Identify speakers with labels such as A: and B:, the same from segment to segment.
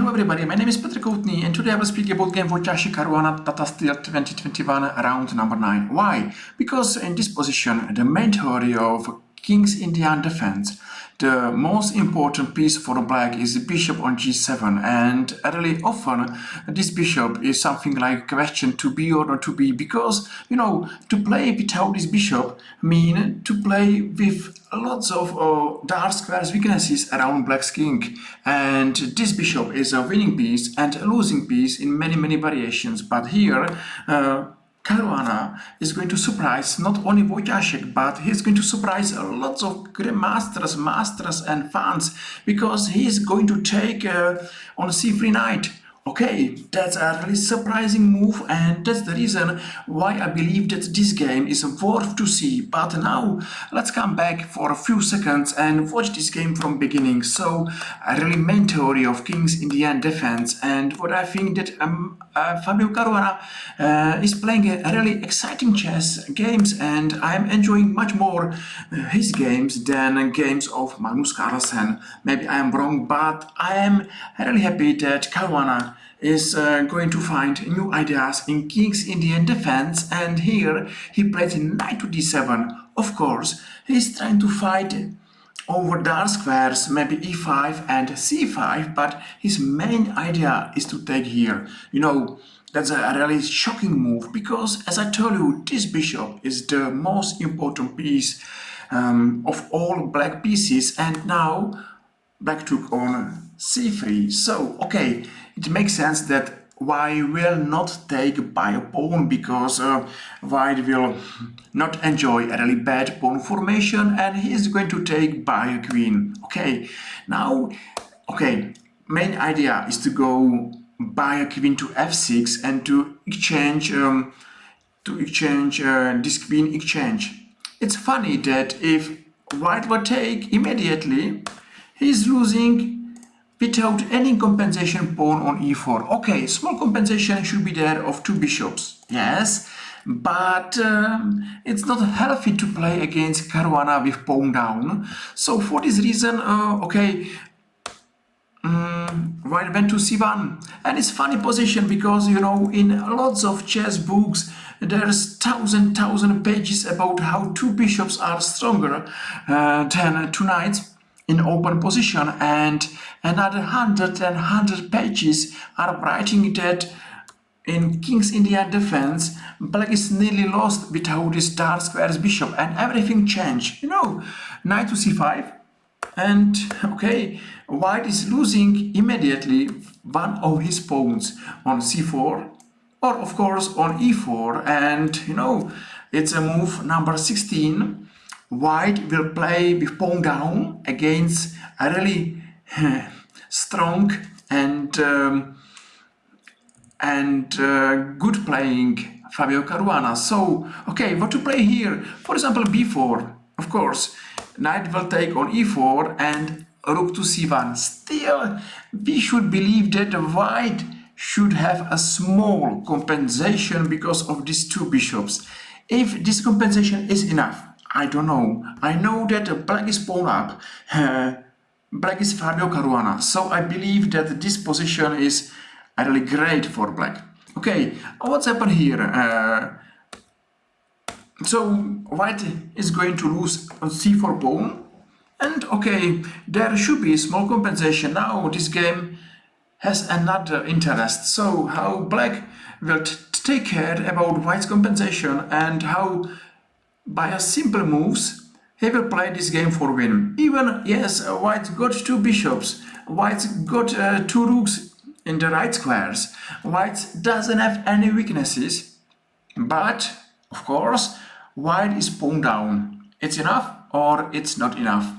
A: Hello everybody, my name is koutnyy and today I will speak about game Wijk Caruana Tata Steel 2021 round number 9. Why? Because in this position, the main theory of King's Indian defense, the most important piece for black is the bishop on g7, and really often this bishop is something like question to be or not to be, because to play without this bishop mean to play with lots of dark squares weaknesses around black's king, and this bishop is a winning piece and a losing piece in many variations. But here Caruana is going to surprise not only Wojciech, but he's going to surprise lots of masters and fans, because he is going to take on c3 knight. Okay, that's a really surprising move, and that's the reason why I believe that this game is worth to see. But now let's come back for a few seconds and watch this game from beginning. So a really main theory of King's Indian defense, and what I think that Fabiano Caruana is playing a really exciting chess games, and I'm enjoying much more his games than games of Magnus Carlsen. Maybe I am wrong, but I am really happy that Caruana is going to find new ideas in King's Indian defense, and here he plays knight to d7. Of course, he's trying to fight over dark squares, maybe e5 and c5, but his main idea is to take here. That's a really shocking move, because as I told you, this bishop is the most important piece of all black pieces, and now black took on c3. So okay, it makes sense that white will not take by a pawn, because white will not enjoy a really bad pawn formation, and he is going to take by a queen. Okay, now main idea is to go by a queen to f6 and to exchange this queen exchange. It's funny that if white will take immediately, he's losing without any compensation pawn on e4. Okay, small compensation should be there of two bishops, yes, but it's not healthy to play against Caruana with pawn down. So for this reason, white went to c1, and it's funny position, because in lots of chess books there's thousand pages about how two bishops are stronger than two knights in open position, and another 100 pages are writing that in King's Indian defense, black is nearly lost without this dark squares bishop, and everything changed. Knight to c5, and white is losing immediately one of his pawns on c4, or of course on e4, and it's a move number 16. White will play with pawn down against a really strong and good playing Fabio Caruana. So what to play here? For example, b4. Of course, knight will take on e4 and rook to c1. Still, we should believe that white should have a small compensation because of these two bishops. If this compensation is enough, I don't know. I know that black is pawn up. Black is Fabio Caruana. So I believe that this position is really great for black. Okay, what's happened here? So white is going to lose on c4 pawn. And there should be a small compensation. Now this game has another interest. So how black will take care about white's compensation, and how by a simple moves he will play this game for win. Even, yes, white got two bishops, white got two rooks in the right squares, white doesn't have any weaknesses, but of course white is pawn down. It's enough or it's not enough?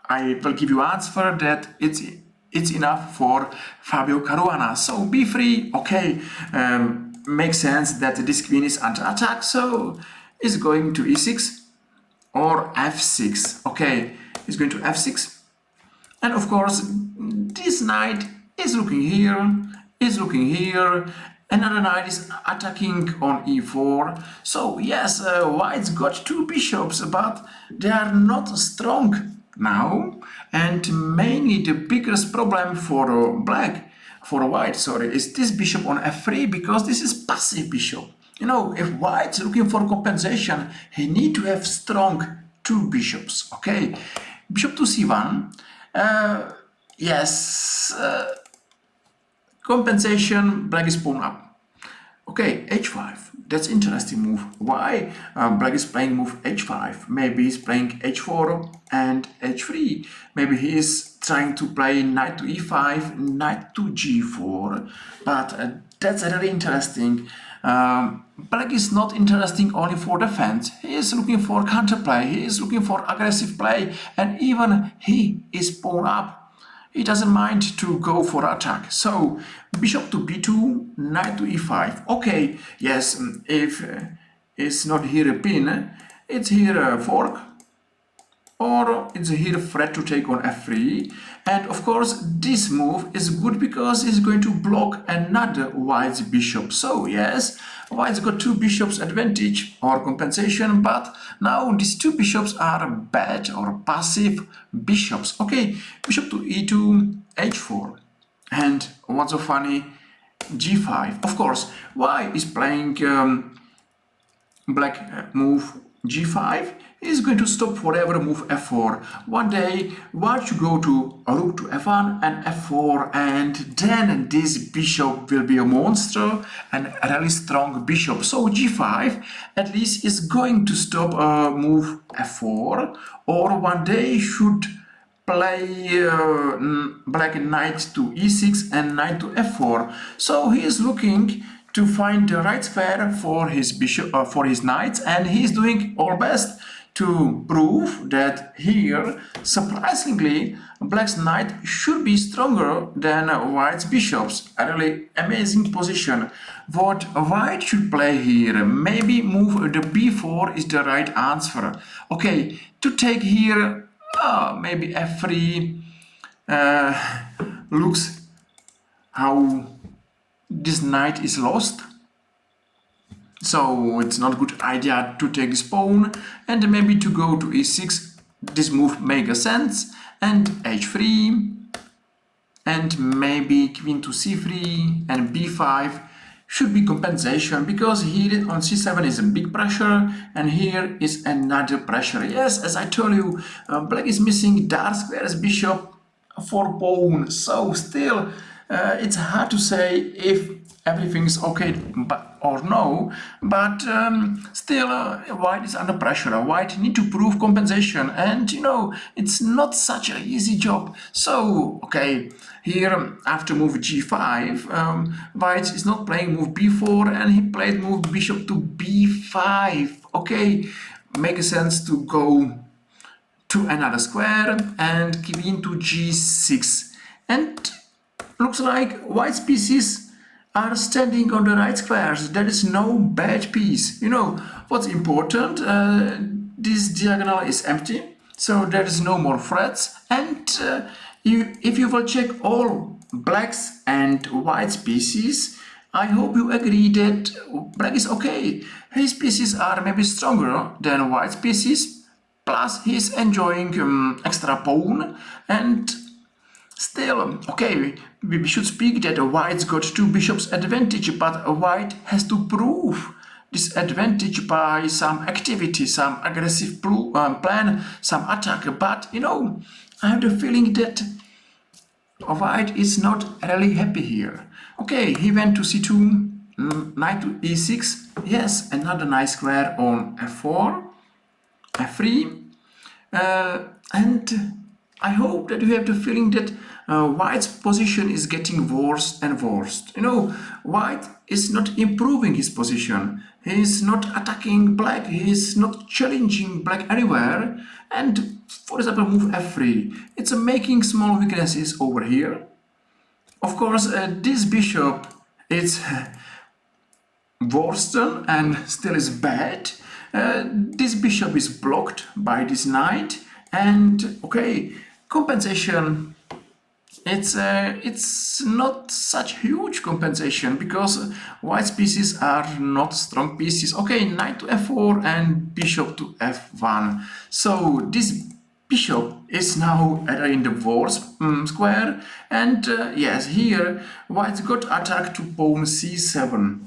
A: I will give you answer that it's enough for Fabio Caruana. So b3, makes sense that this queen is under attack, so is going to e6 or f6. Okay, he's going to f6, and of course this knight is looking here, another knight is attacking on e4. So yes, white's got two bishops, but they are not strong now, And mainly the biggest problem for white, sorry, is this bishop on f3, because this is passive bishop. You know, if white's looking for compensation, he need to have strong two bishops. Okay, bishop to c1. Yes, compensation, black is pawn up. Okay, h5. That's interesting move. Why? Black is playing move h5. Maybe he's playing h4 and h3. Maybe he is trying to play knight to e5, knight to g4. But that's really interesting. Black is not interesting only for defense. He is looking for counterplay. He is looking for aggressive play. And even he is pawn up. He doesn't mind to go for attack. So bishop to b2, knight to e5. Okay, yes, if it's not here a pin, it's here a fork, or it's here a threat to take on f3. And of course this move is good because it's going to block another white's bishop. So yes, white's got two bishops advantage or compensation, but now these two bishops are bad or passive bishops. Okay, bishop to e2, h4. And what's so funny? g5. Of course, white is playing black move g5 is going to stop forever move f4. One day white should go to rook to f1 and f4, and then this bishop will be a monster and a really strong bishop. So g5 at least is going to stop move f4, or one day should play black knight to e6 and knight to f4. So he is looking to find the right square for his bishop, for his knights, and he is doing all best to prove that here, surprisingly, black's knight should be stronger than white's bishops. A really amazing position. What white should play here, maybe move the b4 is the right answer. Okay, to take here, maybe f3 looks how this knight is lost. So it's not a good idea to take this pawn, and maybe to go to e6. This move makes sense, and h3, and maybe queen to c3 and b5 should be compensation, because here on c7 is a big pressure and here is another pressure. Yes, as I told you, black is missing dark squares, bishop for pawn, so still it's hard to say if everything is okay or no, but still white is under pressure. White need to prove compensation, and you know, it's not such an easy job. So okay, here after move g5, white is not playing move b4, and he played move bishop to b5. Okay, makes sense to go to another square and queen to g6, and looks like white's pieces are standing on the right squares. There is no bad piece. You know what's important? This diagonal is empty, so there is no more threats. And if you will check all blacks and white's pieces, I hope you agree that black is okay. His pieces are maybe stronger than white's pieces, plus he's enjoying extra pawn, and still, okay, we should speak that white's got two bishops advantage, but white has to prove this advantage by some activity, some aggressive plan, some attack. But you know, I have the feeling that white is not really happy here. Okay, he went to c2, knight to e6. Yes, another nice square on f4, f3, and I hope that you have the feeling that white's position is getting worse and worse. You know, white is not improving his position. He is not attacking black. He is not challenging black anywhere. And for example, move f3. It's making small weaknesses over here. Of course, this bishop is worse and still is bad. This bishop is blocked by this knight. And okay, compensation, it's not such huge compensation, because white's pieces are not strong pieces. Okay, knight to f4 and bishop to f1. So this bishop is now in the worst square, and yes, here white's got attack to pawn c7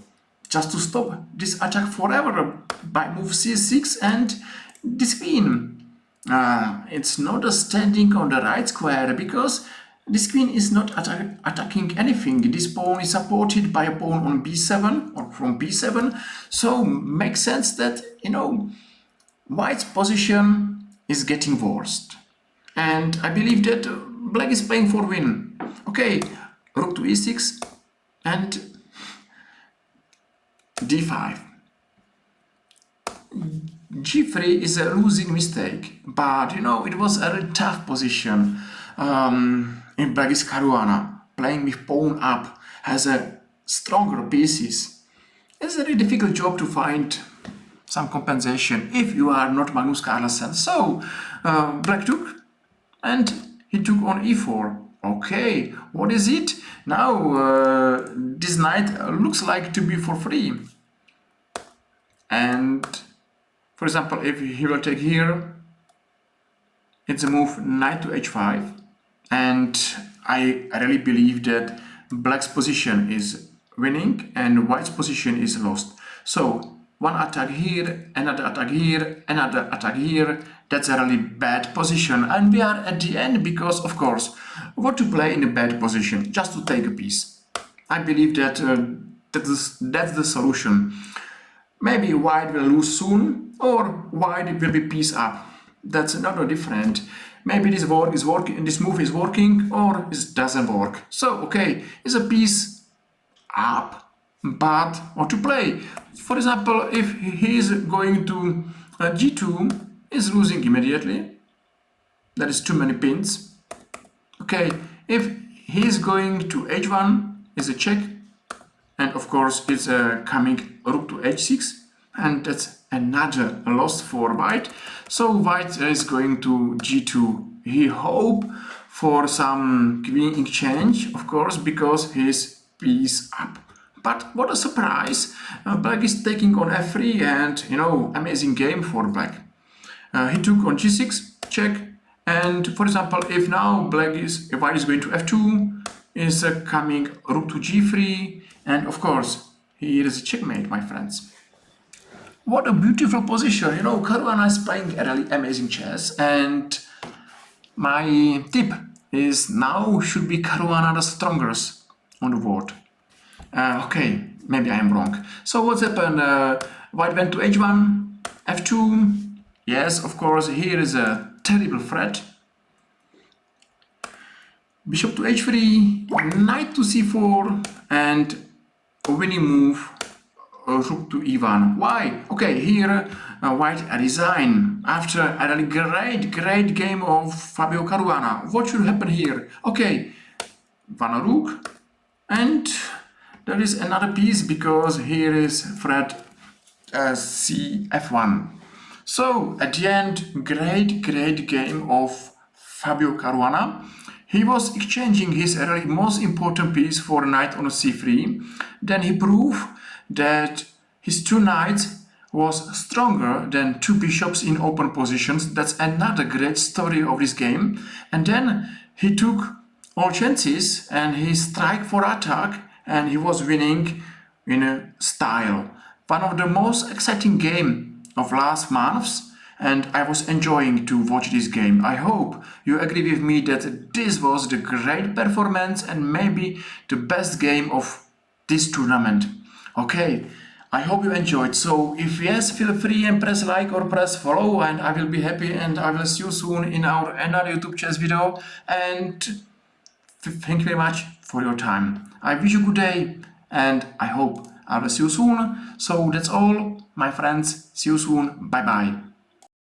A: just to stop this attack forever by move c6 and this queen. It's not a standing on the right square because this queen is not attacking anything. This pawn is supported by a pawn on b7 or from b7, so makes sense that, white's position is getting worse. And I believe that black is playing for win. Okay, rook to e6 and d5. g3 is a losing mistake, but it was a really tough position. In Bg7 Caruana, playing with pawn up, has a stronger pieces. It's a really difficult job to find some compensation if you are not Magnus Carlsen. So black took, and he took on e4. Okay, what is it? Now this knight looks like to be for free. And for example, if he will take here, it's a move knight to h5. And I really believe that black's position is winning and white's position is lost. So one attack here, another attack here, another attack here. That's a really bad position. And we are at the end because, of course, what to play in a bad position? Just to take a piece. I believe that that's the solution. Maybe white will lose soon, or white will be piece up. That's another different. Maybe this move is working, or it doesn't work. So okay, it's a piece up, but what to play? For example, if he is going to g2, is losing immediately. There is too many pins. Okay, if he is going to h1, is a check, and of course it's coming rook to h6, and that's another loss for white. So white is going to g2. He hope for some queen exchange, of course, because he's piece up. But what a surprise! Black is taking on f3, and amazing game for black. He took on g6, check, and for example, if now white is going to f2, is coming rook to g3, and of course here is a checkmate, my friends. What a beautiful position. Caruana is playing a really amazing chess, and my tip is now should be Caruana the strongest on the board. Okay, maybe I am wrong. So what's happened? White went to h1, f2. Yes, of course, here is a terrible threat. Bishop to h3, knight to c4, and a winning move, rook to e1. Why? Okay, here white resign after a really great game of Fabio Caruana. What should happen here? Okay, one rook, and there is another piece because here is threat cf1. So at the end, great game of Fabio Caruana. He was exchanging his really most important piece for knight on c3. Then he proved that his two knights was stronger than two bishops in open positions. That's another great story of this game. And then he took all chances and he strike for attack, and he was winning in a style. One of the most exciting game of last months, and I was enjoying to watch this game. I hope you agree with me that this was the great performance and maybe the best game of this tournament. Okay, I hope you enjoyed. So if yes, feel free and press like or press follow, and I will be happy, and I will see you soon in our another YouTube chess video. And thank you very much for your time. I wish you a good day, and I hope I will see you soon. So that's all, my friends. See you soon. Bye bye.